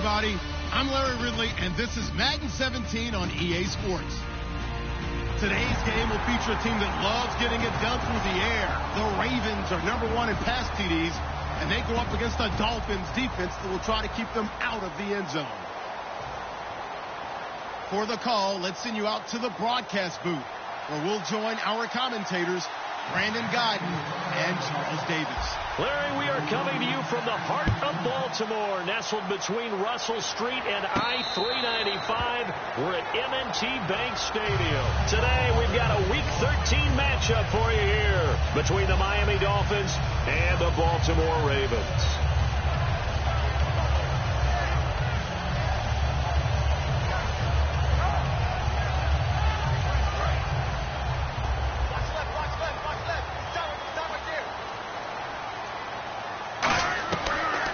everybody. I'm Larry Ridley, and this is Madden 17 on EA Sports. Today's game will feature a team that loves getting it done through the air. The Ravens are #1 in pass TDs, and they go up against the Dolphins defense that will try to keep them out of the end zone. For the call, let's send you out to the broadcast booth, where we'll join our commentators, Brandon Guyton and Charles Davis. Larry, we are coming to you from the heart of Baltimore, nestled between Russell Street and I-395. We're at M&T Bank Stadium. Today, we've got a Week 13 matchup for you here between the Miami Dolphins and the Baltimore Ravens.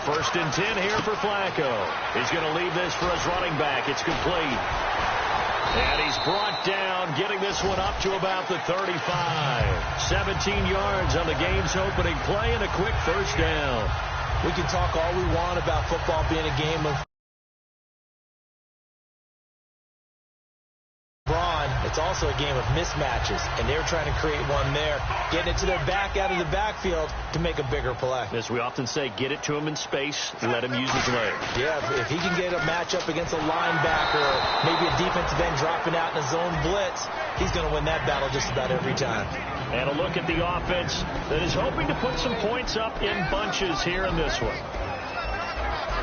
First and 10 here for Flacco. He's going to leave this for his running back. It's complete. And he's brought down, getting this one up to about the 35. 17 yards on the game's opening play and a quick first down. We can talk all we want about football being a game of brawn. It's also a game of mismatches, and they're trying to create one there, getting it to their back out of the backfield to make a bigger play. As we often say, get it to him in space, let him use his legs. Yeah, if he can get a matchup against a linebacker or maybe a defensive end dropping out in a zone blitz, he's going to win that battle just about every time. And a look at the offense that is hoping to put some points up in bunches here in this one.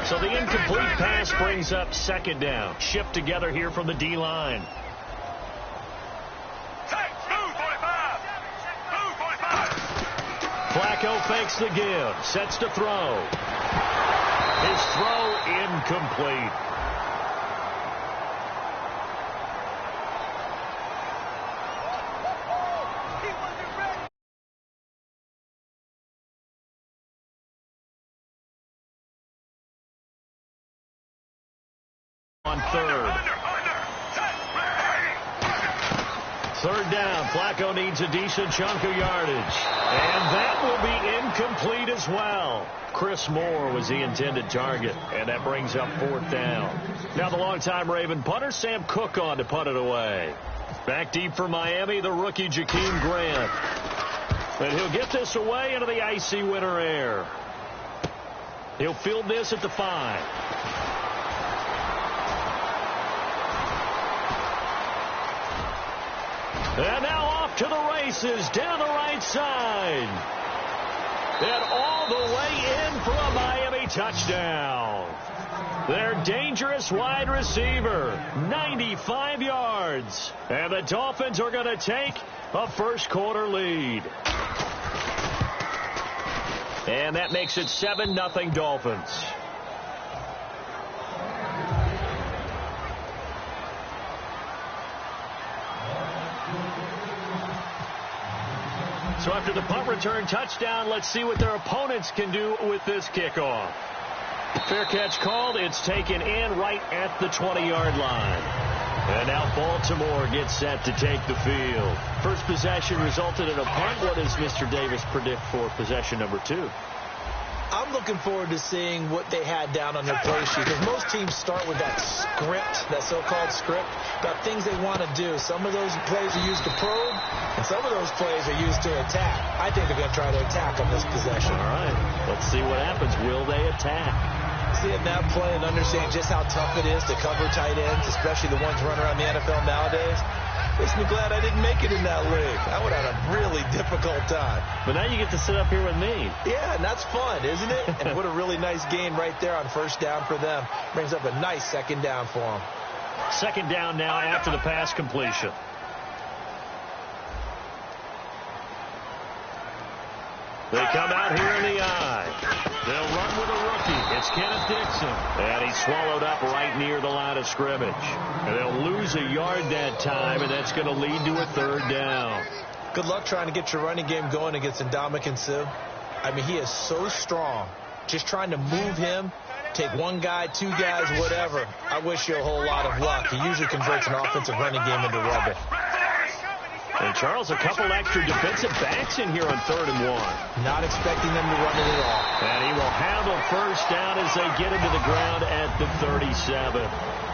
So the incomplete pass brings up second down. Shift together here from the D-line. Flacco fakes the give, sets to throw. His throw incomplete. On third. Third down. Flacco needs a decent chunk of yardage. And that will be incomplete as well. Chris Moore was the intended target. And that brings up fourth down. Now the longtime Raven punter, Sam Cook, on to punt it away. Back deep for Miami, the rookie Jakeem Grant. And he'll get this away into the icy winter air. He'll field this at the 5. And now off to the races, down the right side. And all the way in for a Miami touchdown. Their dangerous wide receiver, 95 yards. And the Dolphins are going to take a first quarter lead. And that makes it 7-0 Dolphins. So after the punt return touchdown, let's see what their opponents can do with this kickoff. Fair catch called. It's taken in right at the 20-yard line. And now Baltimore gets set to take the field. First possession resulted in a punt. What does Mr. Davis predict for possession number 2? I'm looking forward to seeing what they had down on their play sheet, because most teams start with that script, that so-called script, about things they want to do. Some of those plays are used to probe, and some of those plays are used to attack. I think they're going to try to attack on this possession. All right, let's see what happens. Will they attack? Seeing that play and understanding just how tough it is to cover tight ends, especially the ones running around the NFL nowadays, makes me glad I didn't make it in that league. I would have had a really difficult time. But now you get to sit up here with me. Yeah, and that's fun, isn't it? And what a really nice gain right there on first down for them. Brings up a nice second down for them. Second down now after the pass completion. They come out here in the eye. They'll run with a rookie. It's Kenneth Dixon. And he's swallowed up right near the line of scrimmage. And they'll lose a yard that time, and that's going to lead to a third down. Good luck trying to get your running game going against Ndamukong Suh. I mean, he is so strong. Just trying to move him, take one guy, two guys, whatever. I wish you a whole lot of luck. He usually converts an offensive running game into rubble. And Charles, a couple extra defensive backs in here on 3rd and 1. Not expecting them to run it at all. And he will have a first down as they get into the ground at the 37.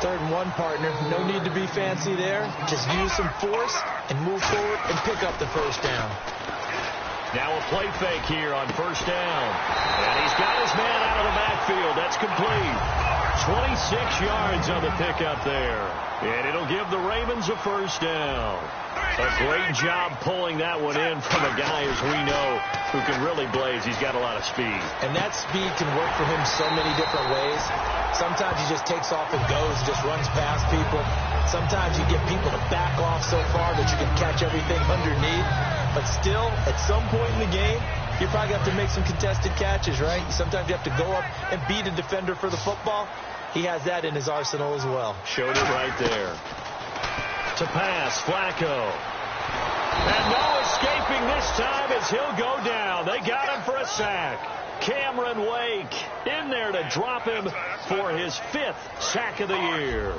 3rd and 1, partner. No need to be fancy there. Just use some force and move forward and pick up the first down. Now a play fake here on first down. And he's got his man out of the backfield. That's complete. 26 yards on the pickup there. And it'll give the Ravens a first down. A great job pulling that one in from a guy, as we know, who can really blaze. He's got a lot of speed. And that speed can work for him so many different ways. Sometimes he just takes off and goes, just runs past people. Sometimes you get people to back off so far that you can catch everything underneath. But still, at some point in the game, you probably have to make some contested catches, right? Sometimes you have to go up and beat a defender for the football. He has that in his arsenal as well. Showed it right there. To pass, Flacco. And no escaping this time as he'll go down. They got him for a sack. Cameron Wake in there to drop him for his 5th sack of the year.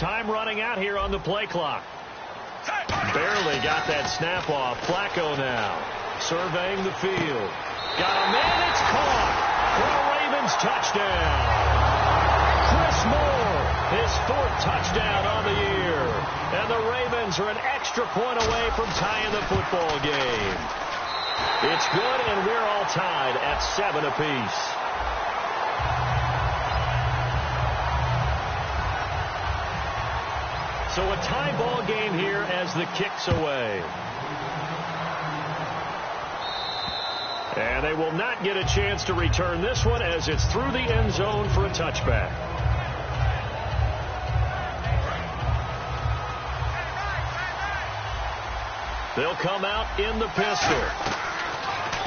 time running out here on the play clock. Barely got that snap off. Flacco now surveying the field. Got a man. It's caught for a Ravens touchdown. Chris Moore, his 4th touchdown on the year. And the Ravens are an extra point away from tying the football game. It's good, and we're all tied at 7 apiece. So a tie ball game here as the kick's away. And they will not get a chance to return this one as it's through the end zone for a touchback. They'll come out in the pistol.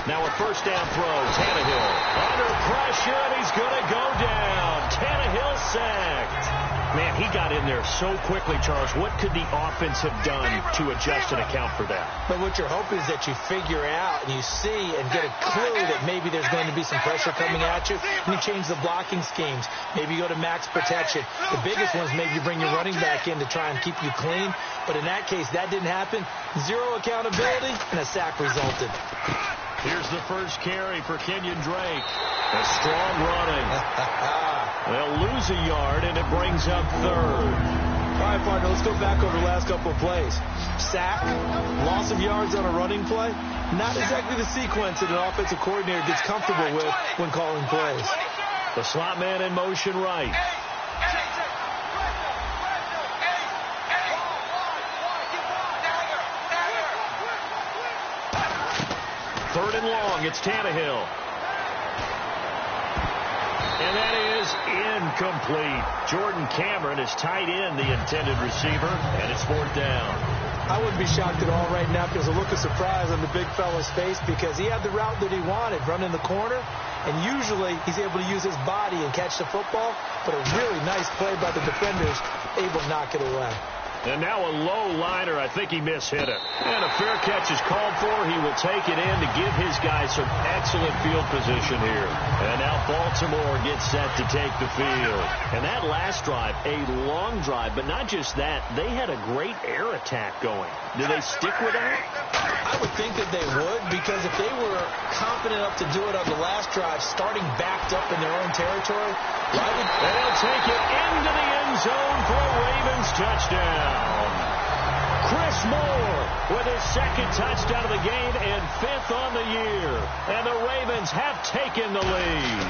Now a first down throw. Tannehill under pressure, and he's going to go down. Tannehill sacked. Man, he got in there so quickly, Charles. What could the offense have done to adjust and account for that? But what you're hoping is that you figure out and you see and get a clue that maybe there's going to be some pressure coming at you, and you change the blocking schemes. Maybe you go to max protection. The biggest one is maybe you bring your running back in to try and keep you clean. But in that case, that didn't happen. Zero accountability, and a sack resulted. Here's the first carry for Kenyon Drake. A strong running. They'll lose a yard, and it brings up 3rd. All right, partner, let's go back over the last couple of plays. Sack, loss of yards on a running play. Not exactly the sequence that an offensive coordinator gets comfortable with when calling plays. The slot man in motion right. 3rd and long. It's Tannehill. And that is incomplete. Jordan Cameron is tied in the intended receiver, and it's 4th down. I wouldn't be shocked at all right now if there's a look of surprise on the big fella's face because he had the route that he wanted, running the corner, and usually he's able to use his body and catch the football, but a really nice play by the defenders, able to knock it away. And now a low liner. I think he mishit it. And a fair catch is called for. He will take it in to give his guys some excellent field position here. And now Baltimore gets set to take the field. And that last drive, a long drive, but not just that. They had a great air attack going. Do they stick with that? I would think that they would, because if they were confident enough to do it on the last drive, starting backed up in their own territory, why would... And he'll take it into the end zone for a Ravens touchdown. Chris Moore with his 2nd touchdown of the game and 5th on the year. And the Ravens have taken the lead.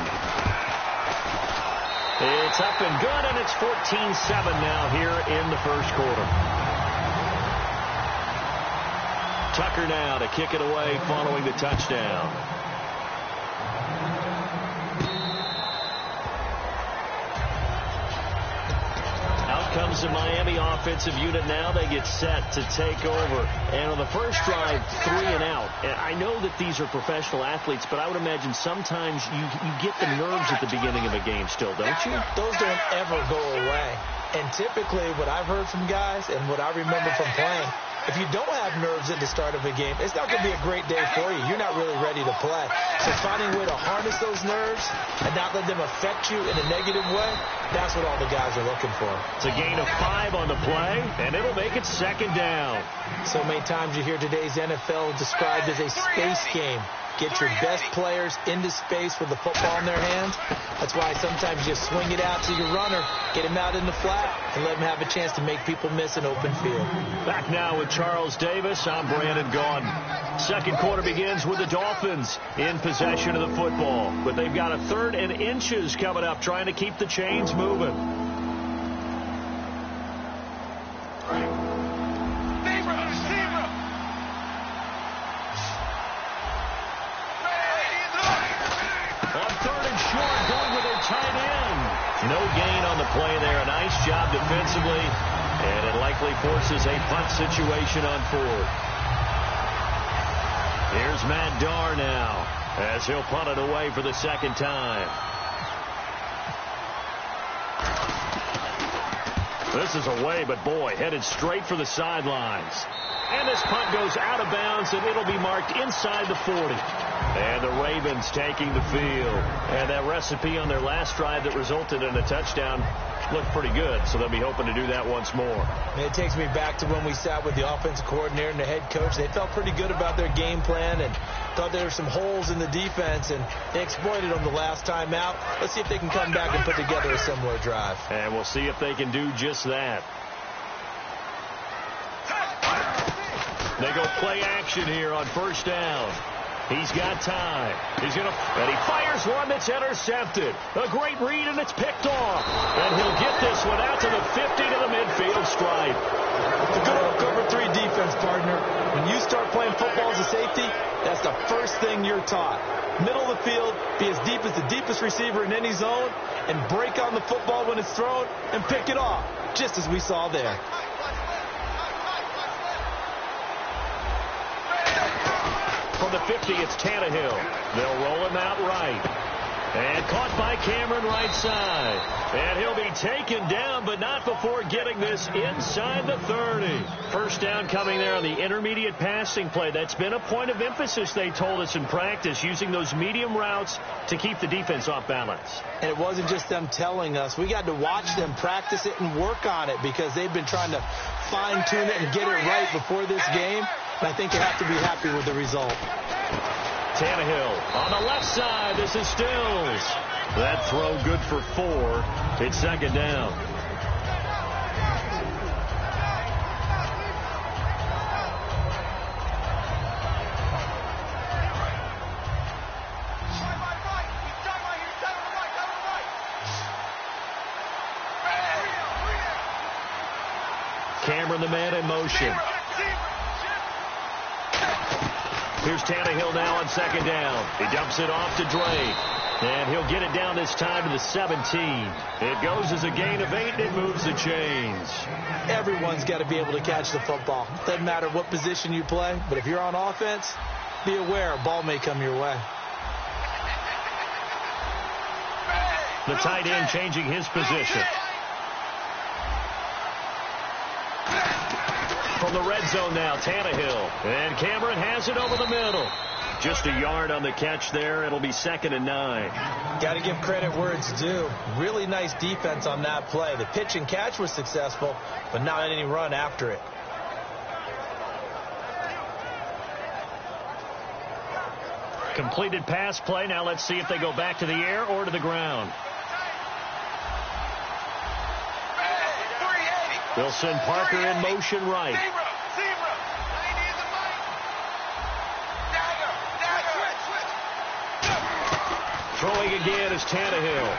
It's up and good, and it's 14-7 now here in the first quarter. Tucker now to kick it away following the touchdown. Comes the Miami offensive unit now. They get set to take over. And on the first drive, 3 and out. And I know that these are professional athletes, but I would imagine sometimes you get the nerves at the beginning of a game still, don't you? Those don't ever go away. And typically what I've heard from guys and what I remember from playing, if you don't have nerves at the start of a game, it's not going to be a great day for you. You're not really ready to play. So finding a way to harness those nerves and not let them affect you in a negative way, that's what all the guys are looking for. It's a gain of 5 on the play, and it'll make it 2nd down. So many times you hear today's NFL described as a space game. Get your best players into space with the football in their hands. That's why sometimes you swing it out to your runner, get him out in the flat, and let him have a chance to make people miss an open field. Back now with Charles Davis. I'm Brandon Gaudin. 2nd quarter begins with the Dolphins in possession of the football. But they've got a 3rd and inches coming up, trying to keep the chains moving. No gain on the play there. A nice job defensively, and it likely forces a punt situation on 4th. Here's Matt Darr now as he'll punt it away for the 2nd time. This is away, but boy, headed straight for the sidelines. And this punt goes out of bounds, and it'll be marked inside the 40. And the Ravens taking the field. And that recipe on their last drive that resulted in a touchdown looked pretty good, so they'll be hoping to do that once more. It takes me back to when we sat with the offensive coordinator and the head coach. They felt pretty good about their game plan and thought there were some holes in the defense, and they exploited them the last time out. Let's see if they can come back and put together a similar drive. And we'll see if they can do just that. They go play action here on first down. He's got time. And he fires one that's intercepted. A great read, and it's picked off. And he'll get this one out to the 50 to the midfield stripe. It's a good old cover 3 defense, partner. When you start playing football as a safety, that's the first thing you're taught. Middle of the field, be as deep as the deepest receiver in any zone, and break on the football when it's thrown and pick it off, just as we saw there. From the 50, it's Tannehill. They'll roll him out right. And caught by Cameron right side. And he'll be taken down, but not before getting this inside the 30. First down coming there on the intermediate passing play. That's been a point of emphasis, they told us in practice, using those medium routes to keep the defense off balance. And it wasn't just them telling us. We got to watch them practice it and work on it because they've been trying to fine-tune it and get it right before this game. And I think they have to be happy with the result. Tannehill on the left side. This is Stills. That throw good for 4. It's second down. Cameron the man in motion. Here's Tannehill now on second down. He dumps it off to Drake. And he'll get it down this time to the 17. It goes as a gain of 8, and it moves the chains. Everyone's got to be able to catch the football. Doesn't matter what position you play, but if you're on offense, be aware a ball may come your way. The tight end changing his position. From the red zone now, Tannehill. And Cameron has it over the middle. Just a yard on the catch there. It'll be second and 9. Got to give credit where it's due. Really nice defense on that play. The pitch and catch was successful, but not any run after it. Completed pass play. Now let's see if they go back to the air or to the ground. They'll send Parker in motion right. Throwing again is Tannehill.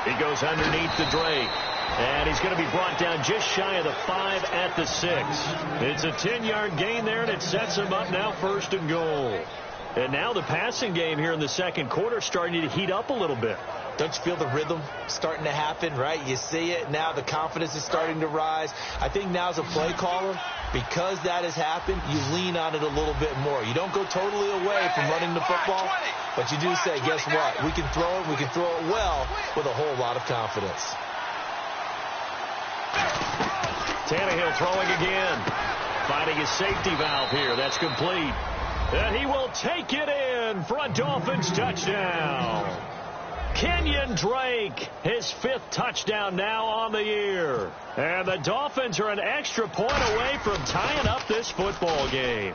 He goes underneath the Drake. And he's going to be brought down just shy of the 5 at the 6. It's a 10-yard gain there, and it sets him up now first and goal. And now the passing game here in the second quarter starting to heat up a little bit. Don't you feel the rhythm starting to happen, right? You see it now. The confidence is starting to rise. I think now as a play caller, because that has happened, you lean on it a little bit more. You don't go totally away from running the football, but you do say, guess what? We can throw it. We can throw it well with a whole lot of confidence. Tannehill throwing again. Finding his safety valve here. That's complete. And he will take it in for a Dolphins touchdown. Kenyon Drake, his 5th touchdown now on the year. And the Dolphins are an extra point away from tying up this football game.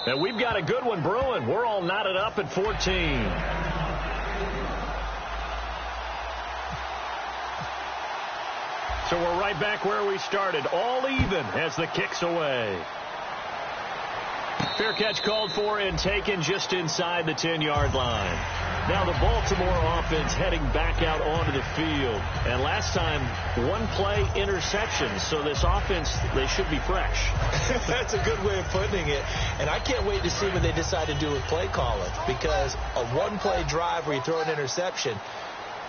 And we've got a good one brewing. We're all knotted up at 14. So we're right back where we started, all even as the kick's away. Fair catch called for and taken just inside the 10-yard line. Now the Baltimore offense heading back out onto the field. And last time, 1 play interception. So this offense, they should be fresh. That's a good way of putting it. And I can't wait to see what they decide to do with play calling. Because a 1-play drive where you throw an interception,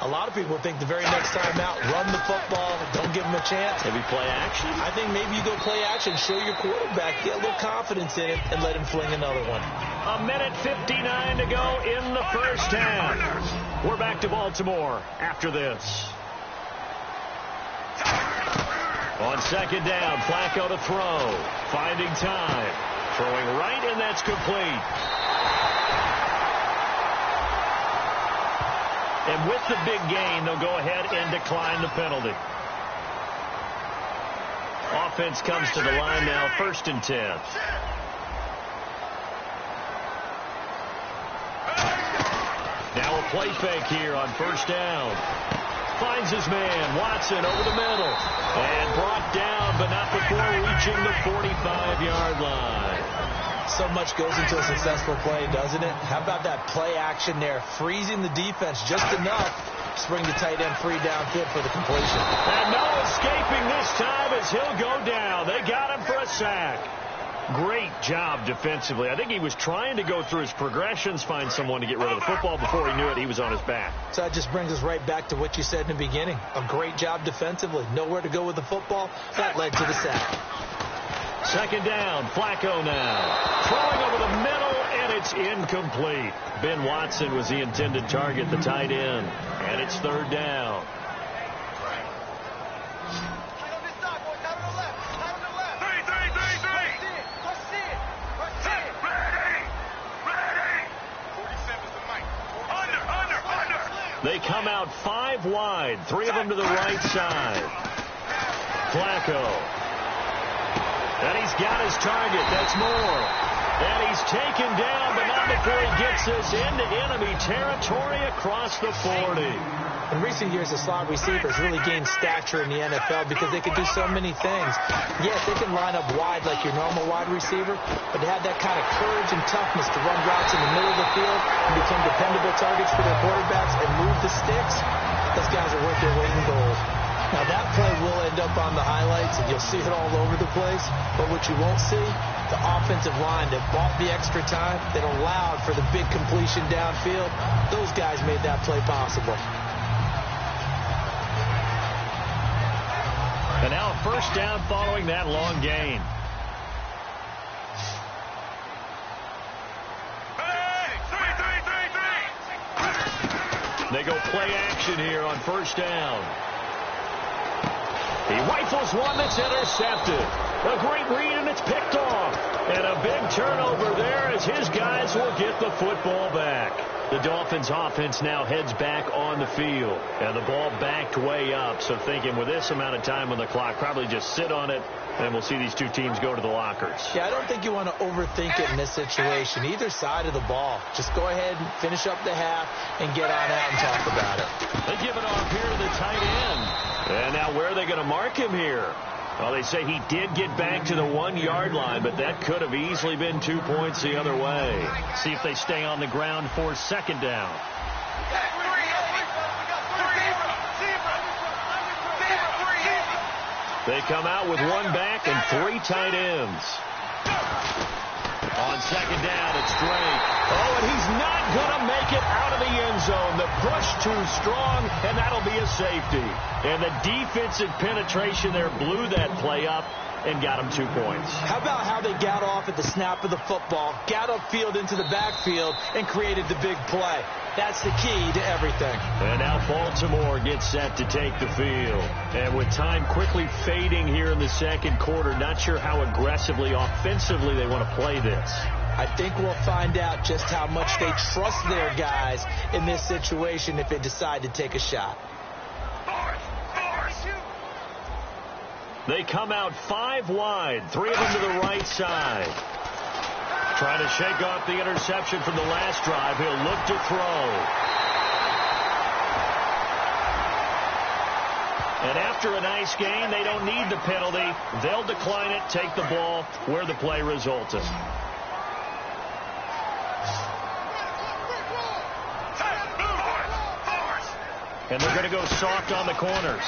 a lot of people think the very next time out, run the football, don't give them a chance. Maybe play action? I think maybe you go play action, show your quarterback, get a little confidence in it, and let him fling another one. 1:59 to go in the first half. We're back to Baltimore after this. On second down, Flacco to throw. Finding time. Throwing right, and that's complete. And with the big gain, they'll go ahead and decline the penalty. Offense comes to the line now, 1st and 10. Now a play fake here on 1st down. Finds his man, Watson, over the middle. And brought down, but not before reaching the 45-yard line. So much goes into a successful play, doesn't it? How about that play action there, freezing the defense just enough to bring the tight end free downfield for the completion. And no escaping this time as he'll go down. They got him for a sack. Great job defensively. I think he was trying to go through his progressions, find someone to get rid of the football. Before he knew it, he was on his back. So that just brings us right back to what you said in the beginning. A great job defensively. Nowhere to go with the football. That led to the sack. 2nd down, Flacco now. Throwing over the middle, and it's incomplete. Ben Watson was the intended target, the tight end. And it's 3rd down. They come out 5 wide, 3 of them to the right side. Flacco. And he's got his target. That's Moore. And he's taken down, but not before he gets this into enemy territory across the 40. In recent years, the slot receivers really gained stature in the NFL because they could do so many things. Yes, they can line up wide like your normal wide receiver, but they have that kind of courage and toughness to run routes in the middle of the field and become dependable targets for their quarterbacks and move the sticks. Those guys are worth their weight in gold. Now, that play will end up on the highlights, and you'll see it all over the place. But what you won't see, the offensive line that bought the extra time, that allowed for the big completion downfield, those guys made that play possible. And now a 1st down following that long gain. They go play action here on 1st down. He rifles one that's intercepted. A great read, and it's picked off. And a big turnover there as his guys will get the football back. The Dolphins offense now heads back on the field. And the ball backed way up. So thinking with this amount of time on the clock, probably just sit on it, and we'll see these two teams go to the lockers. Yeah, I don't think you want to overthink it in this situation. Either side of the ball. Just go ahead and finish up the half and get on out and talk about it. They give it off here to the tight end. And now where are they going to mark him here? Well, they say he did get back to the 1-yard line, but that could have easily been 2 points the other way. See if they stay on the ground for 2nd down. They come out with 1 back and 3 tight ends. On 2nd down, it's Drake. Oh, and he's not going to make it out of the end zone. The push too strong, and that'll be a safety. And the defensive penetration there blew that play up and got him 2 points. How about how they got off at the snap of the football, got upfield into the backfield, and created the big play? That's the key to everything. And now Baltimore gets set to take the field. And with time quickly fading here in the 2nd quarter, not sure how aggressively, offensively they want to play this. I think we'll find out just how much they trust their guys in this situation if they decide to take a shot. They come out 5 wide, 3 of them to the right side. Trying to shake off the interception from the last drive. He'll look to throw. And after a nice gain, they don't need the penalty. They'll decline it, take the ball where the play resulted. And they're going to go soft on the corners.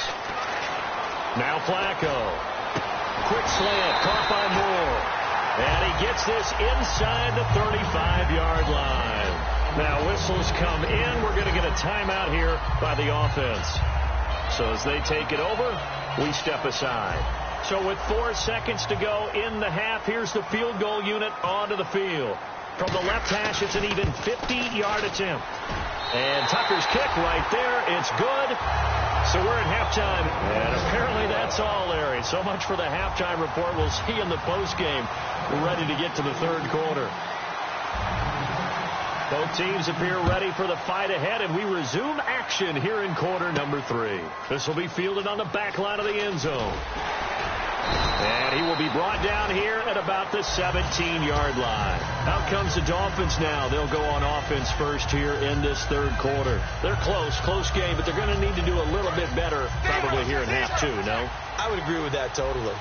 Now Flacco. Quick slant, caught by Moore. And he gets this inside the 35-yard line. Now whistles come in. We're going to get a timeout here by the offense. So as they take it over, we step aside. So with 4 seconds to go in the half, here's the field goal unit onto the field. From the left hash, it's an even 50-yard attempt. And Tucker's kick right there. It's good. So we're at halftime. And apparently that's all, Larry. So much for the halftime report. We'll see you in the postgame. We're ready to get to the 3rd quarter. Both teams appear ready for the fight ahead, and we resume action here in quarter number 3. This will be fielded on the back line of the end zone. And he will be brought down here at about the 17-yard line. Out comes the Dolphins now. They'll go on offense first here in this third quarter. They're close game, but they're going to need to do a little bit better probably here in half 2, no? I would agree with that totally.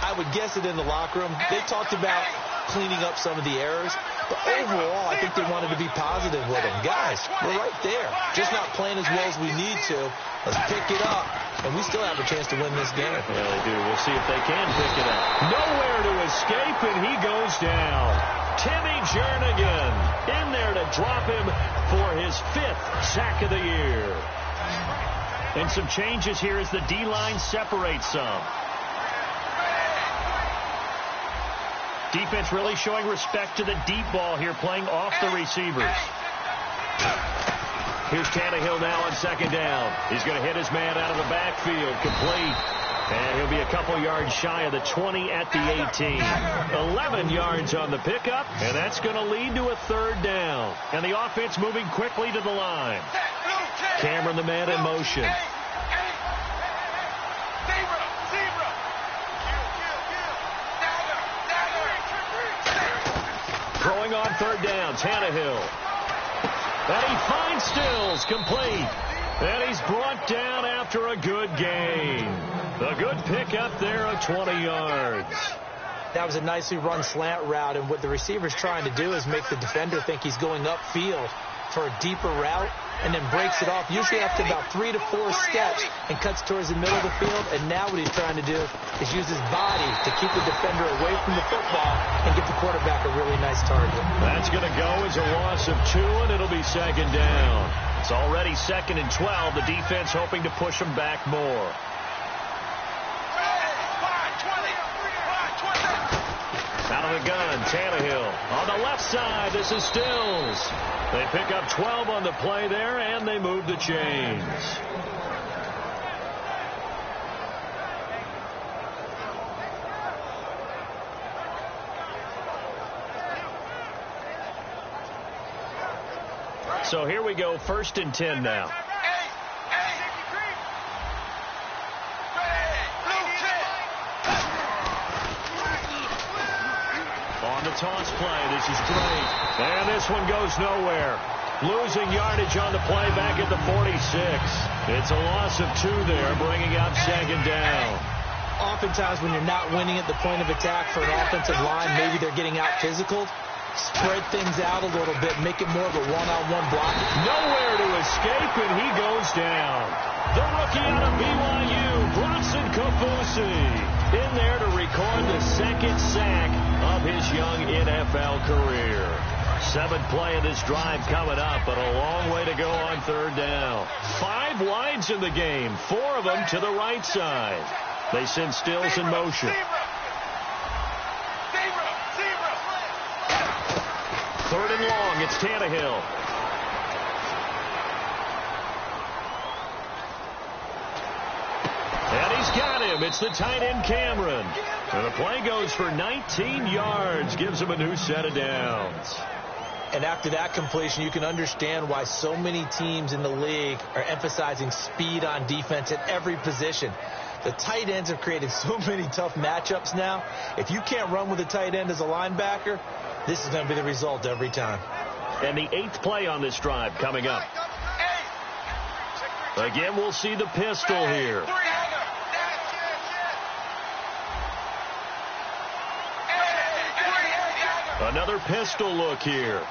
I would guess it in the locker room. They talked about cleaning up some of the errors, but overall, I think they wanted to be positive with them. Guys, we're right there. Just not playing as well as we need to. Let's pick it up, and we still have a chance to win this game. Yeah, they do. We'll see if they can pick it up. Nowhere to escape, and he goes down. Timmy Jernigan in there to drop him for his 5th sack of the year. And some changes here as the D-line separates some. Defense really showing respect to the deep ball here, playing off the receivers. Here's Tannehill now on second down. He's going to hit his man out of the backfield, complete. And he'll be a couple yards shy of the 20 at the 18. 11 yards on the pickup, and that's going to lead to a third down. And the offense moving quickly to the line. Cameron, the man, in motion. Throwing on third down, Tannehill. And he finds Stills, complete. And he's brought down after a good gain. A good pickup there of 20 yards. That was a nicely run slant route, and what the receiver's trying to do is make the defender think he's going upfield for a deeper route, and then breaks it off, usually after about 3 to 4 steps, and cuts towards the middle of the field. And now what he's trying to do is use his body to keep the defender away from the football and get the quarterback a really nice target. That's going to go as a loss of 2, and it'll be second down. It's already 2nd and 12. The defense hoping to push them back more. Out of the gun, Tannehill. On the left side, this is Stills. They pick up 12 on the play there, and they move the chains. So here we go, 1st and 10 now. On the toss play, this is Drake. And this one goes nowhere. Losing yardage on the play back at the 46. It's a loss of 2 there, bringing up second down. Oftentimes when you're not winning at the point of attack for an offensive line, maybe they're getting out physical. Spread things out a little bit, make it more of a one-on-one block. Nowhere to escape, and he goes down. The rookie out of BYU, Bronson Kaufusi, in there to record the 2nd sack of his young NFL career. 7th play of this drive coming up, but a long way to go on third down. 5 wides in the game, 4 of them to the right side. They send Stills in motion. Third and long, it's Tannehill. And he's got him. It's the tight end, Cameron. And the play goes for 19 yards, gives him a new set of downs. And after that completion, you can understand why so many teams in the league are emphasizing speed on defense at every position. The tight ends have created so many tough matchups now. If you can't run with a tight end as a linebacker, this is going to be the result every time. And the 8th play on this drive coming up. Again, we'll see the pistol here. Another pistol look here.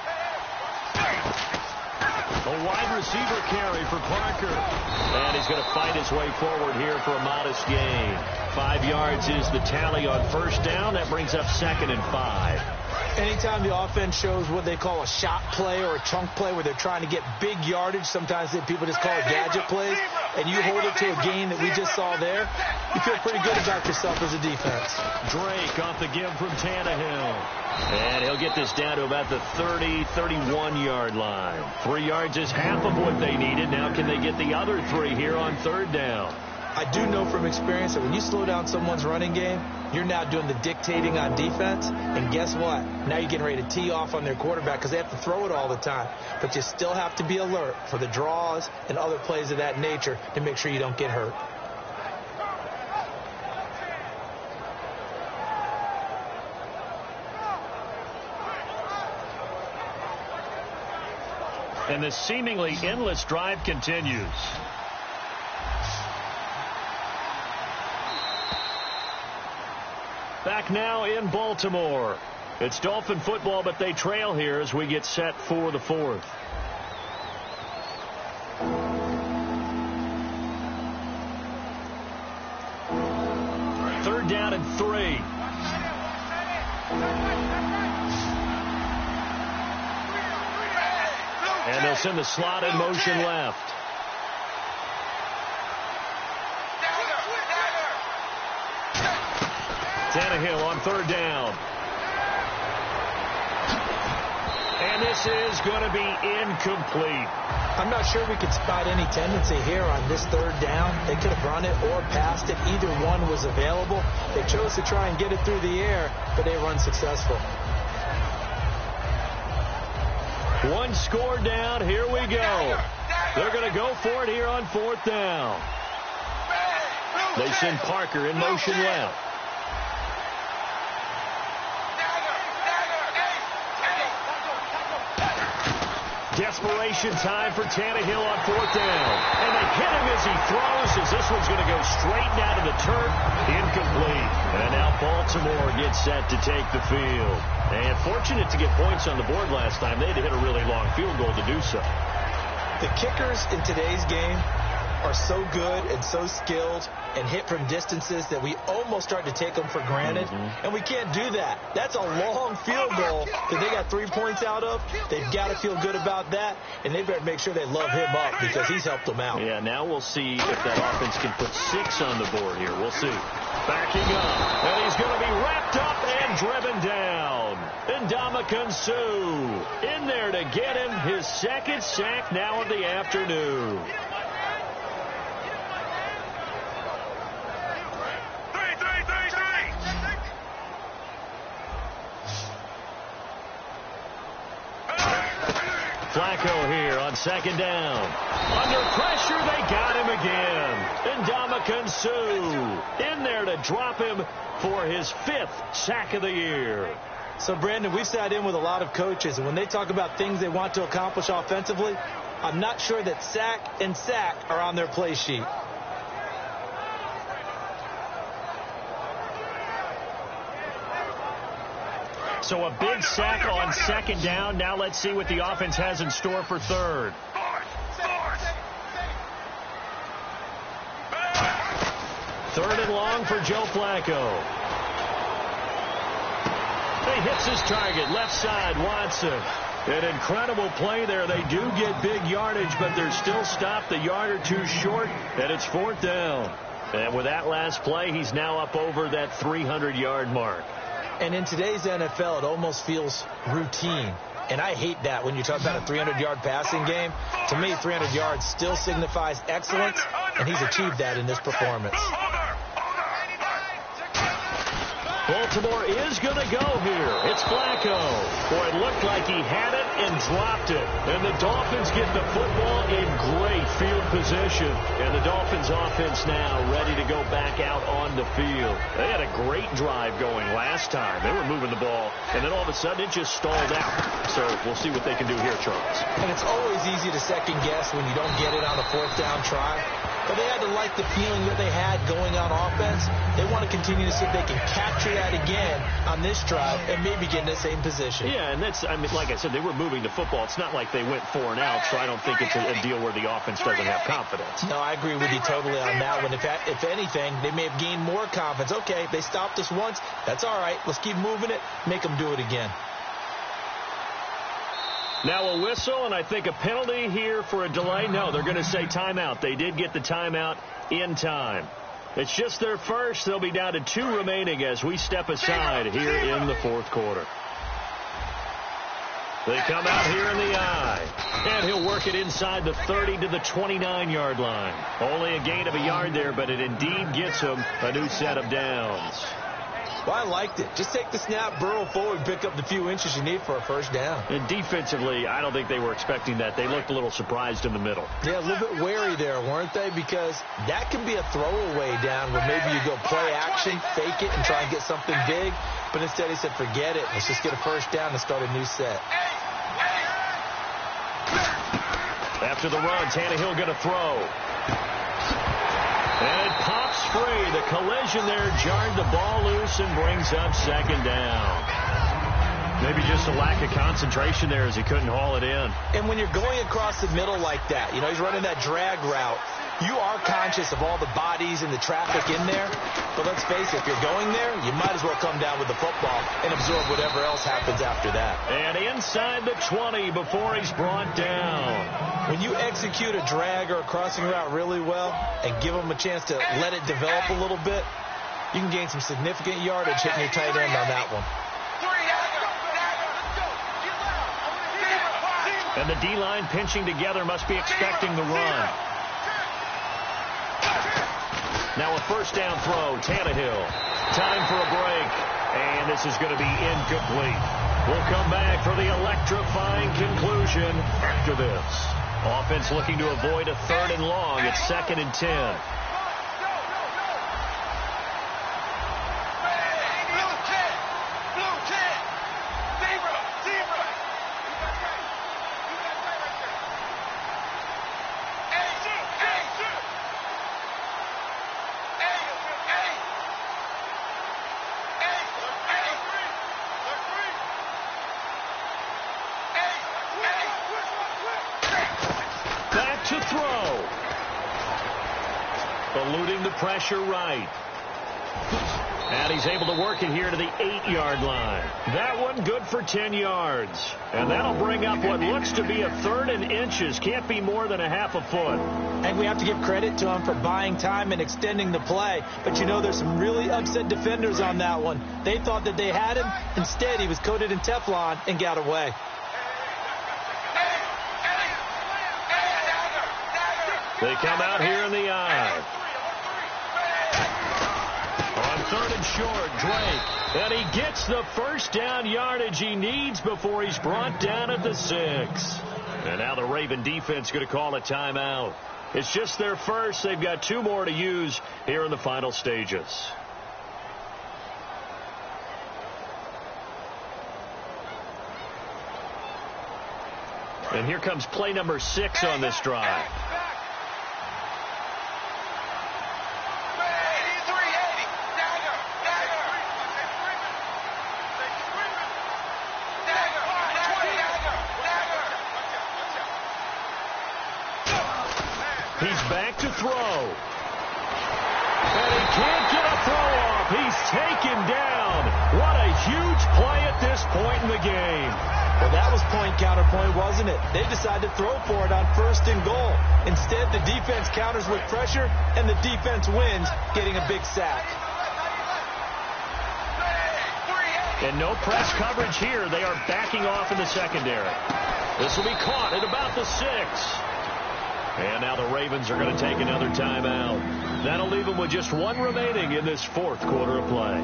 A wide receiver carry for Parker. And he's going to fight his way forward here for a modest gain. 5 yards is the tally on first down. That brings up 2nd and 5. Anytime the offense shows what they call a shot play or a chunk play where they're trying to get big yardage, sometimes people just call it gadget plays, and you hold it to a gain that we just saw there, you feel pretty good about yourself as a defense. Drake off the give from Tannehill. And he'll get this down to about the 30, 31-yard line. 3 yards is half of what they needed. Now can they get the other 3 here on third down? I do know from experience that when you slow down someone's running game, you're now doing the dictating on defense. And guess what? Now you're getting ready to tee off on their quarterback because they have to throw it all the time. But you still have to be alert for the draws and other plays of that nature to make sure you don't get hurt. And the seemingly endless drive continues. Back now in Baltimore. It's Dolphin football, but they trail here as we get set for the fourth. Third down and 3. And they'll send the slot in motion left. Tannehill on third down. And this is going to be incomplete. I'm not sure we could spot any tendency here on this third down. They could have run it or passed it. Either one was available. They chose to try and get it through the air, but they were unsuccessful. One score down. Here we go. They're going to go for it here on fourth down. They send Parker in motion left. Desperation time for Tannehill on fourth down. And they hit him as he throws, as this one's going to go straight down to the turf. Incomplete. And now Baltimore gets set to take the field. And fortunate to get points on the board last time. They had to hit a really long field goal to do so. The kickers in today's game are so good and so skilled and hit from distances that we almost start to take them for granted. And we can't do that. That's a long field goal that they got 3 points out of. They've got to feel good about that, and they better make sure they love him up because he's helped them out. Yeah, now we'll see if that offense can put 6 on the board here. We'll see. Backing up, and he's going to be wrapped up and driven down. Ndamukong Suh in there to get him his second sack now of the afternoon. Flacco here on second down. Under pressure, they got him again. Ndamukong Suh in there to drop him for his 5th sack of the year. So, Brandon, we've sat in with a lot of coaches, and when they talk about things they want to accomplish offensively, I'm not sure that sack and sack are on their play sheet. So a big sack on second down. Now let's see what the offense has in store for third. Third and long for Joe Flacco. He hits his target, left side, Watson. An incredible play there. They do get big yardage, but they're still stopped a yard or two short, and it's fourth down. And with that last play, he's now up over that 300-yard mark. And in today's NFL, it almost feels routine. And I hate that when you talk about a 300-yard passing game. To me, 300 yards still signifies excellence, and he's achieved that in this performance. Baltimore is going to go here. It's Flacco. Boy, it looked like he had it and dropped it. And the Dolphins get the football in great field position. And the Dolphins offense now ready to go back out on the field. They had a great drive going last time. They were moving the ball, and then all of a sudden it just stalled out. So we'll see what they can do here, Charles. And it's always easy to second guess when you don't get it on a fourth down try. But they had to like the feeling that they had going on offense. They want to continue to see if they can capture that again on this drive and maybe get in the same position. Yeah, and that's, I mean, like I said, they were moving the football. It's not like they went 4 and out, so I don't think it's a deal where the offense doesn't have confidence. No, I agree with you totally on that one. If anything, they may have gained more confidence. Okay, they stopped us once. That's all right. Let's keep moving it. Make them do it again. Now a whistle, and I think a penalty here for a delay. No, they're going to say timeout. They did get the timeout in time. It's just their first. They'll be down to 2 remaining as we step aside here in the fourth quarter. They come out here in the eye. And he'll work it inside the 30 to the 29-yard line. Only a gain of a yard there, but it indeed gets him a new set of downs. Well, I liked it. Just take the snap, burrow forward, pick up the few inches you need for a first down. And defensively, I don't think they were expecting that. They looked a little surprised in the middle. Yeah, a little bit wary there, weren't they? Because that can be a throwaway down where maybe you go play action, fake it, and try and get something big. But instead he said, forget it. Let's just get a first down and start a new set. After the run, Tannehill going to throw. And it pops free. The collision there jarred the ball loose and brings up second down. Maybe just a lack of concentration there as he couldn't haul it in. And when you're going across the middle like that, he's running that drag route, you are conscious of all the bodies and the traffic in there. But let's face it, if you're going there, you might as well come down with the football and absorb whatever else happens after that. And inside the 20 before he's brought down. When you execute a drag or a crossing route really well and give them a chance to let it develop a little bit, you can gain some significant yardage hitting your tight end on that one. And the D-line pinching together must be expecting the run. Now a first down throw, Tannehill. Time for a break, and this is going to be incomplete. We'll come back for the electrifying conclusion after this. Offense looking to avoid a 3rd and long. It's 2nd and 10. To throw. Eluding the pressure right. And he's able to work it here to the 8-yard line. That one good for 10 yards. And that'll bring up what looks to be a 3rd and inches. Can't be more than a half a foot. And we have to give credit to him for buying time and extending the play. But there's some really upset defenders on that one. They thought that they had him. Instead, he was coated in Teflon and got away. They come out here in the eye. On 3rd and short, Drake. And he gets the first down yardage he needs before he's brought down at the 6. And now the Raven defense going to call a timeout. It's just their first. They've got 2 more to use here in the final stages. And here comes play number 6 on this drive. He's back to throw. And he can't get a throw off. He's taken down. What a huge play at this point in the game. Well, that was point counterpoint, wasn't it? They decided to throw for it on 1st and goal. Instead, the defense counters with pressure, and the defense wins, getting a big sack. And no press coverage here. They are backing off in the secondary. This will be caught at about the 6. And now the Ravens are going to take another timeout. That'll leave them with just 1 remaining in this 4th quarter of play.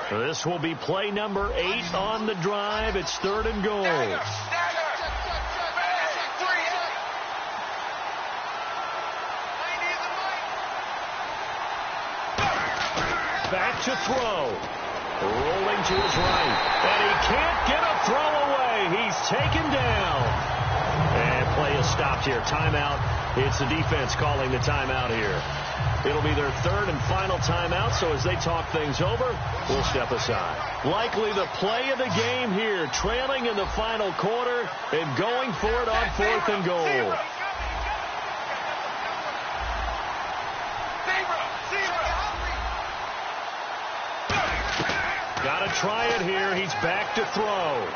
This will be play number 8 on the drive. It's 3rd and goal. Back to throw. Rolling to his right. And he can't get a throw away. He's taken down. And play is stopped here. Timeout. It's the defense calling the timeout here. It'll be their 3rd and final timeout, so as they talk things over, we'll step aside. Likely the play of the game here, trailing in the final quarter and going for it on 4th and goal. Got to try it here. He's back to throw.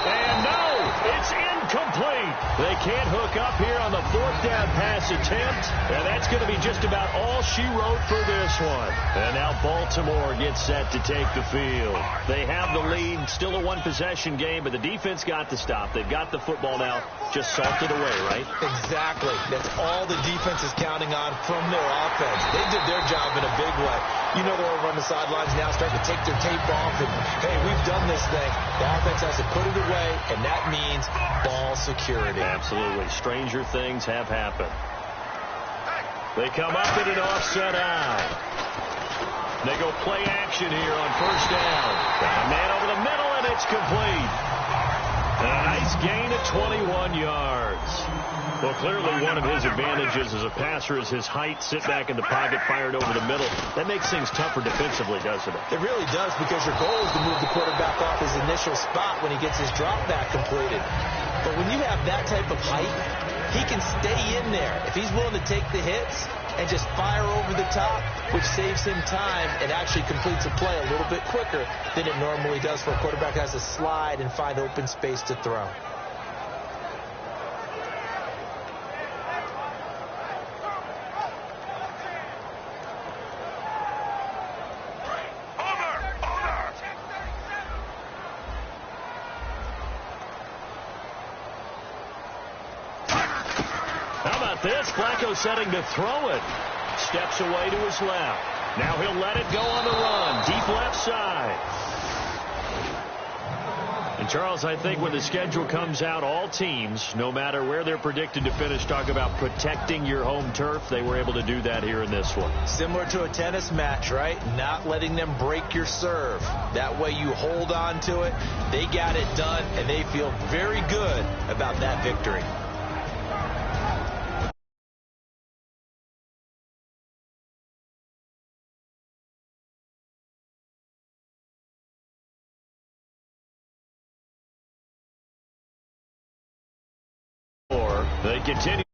And no, it's incomplete. They can't hook up here on the fourth down pass attempt, and that's going to be just about all she wrote for this one. And now Baltimore gets set to take the field. They have the lead, still a one-possession game, but the defense got the stop. They've got the football now, just salted away, right? Exactly. That's all the defense is counting on from their offense. They did their job in a big way. You know they're over on the sidelines now starting to take their tape off, and, hey, we've done this thing. The offense has to put it away, and that means ball security. Absolutely. Stranger things have happened. They come up in an offset eye. They go play action here on first down. Got a man over the middle, and it's complete. And a nice gain of 21 yards. Well, clearly one of his advantages as a passer is his height. Sit back in the pocket, fired over the middle. That makes things tougher defensively, doesn't it? It really does, because your goal is to move the quarterback off his initial spot when he gets his drop back completed. But when you have that type of height, he can stay in there. If he's willing to take the hits and just fire over the top, which saves him time and actually completes a play a little bit quicker than it normally does for a quarterback who has to slide and find open space to throw. This, Flacco setting to throw it. Steps away to his left. Now he'll let it go on the run. Deep left side. And Charles, I think when the schedule comes out, all teams, no matter where they're predicted to finish, talk about protecting your home turf. They were able to do that here in this one. Similar to a tennis match, right? Not letting them break your serve. That way you hold on to it. They got it done, and they feel very good about that victory. They continue.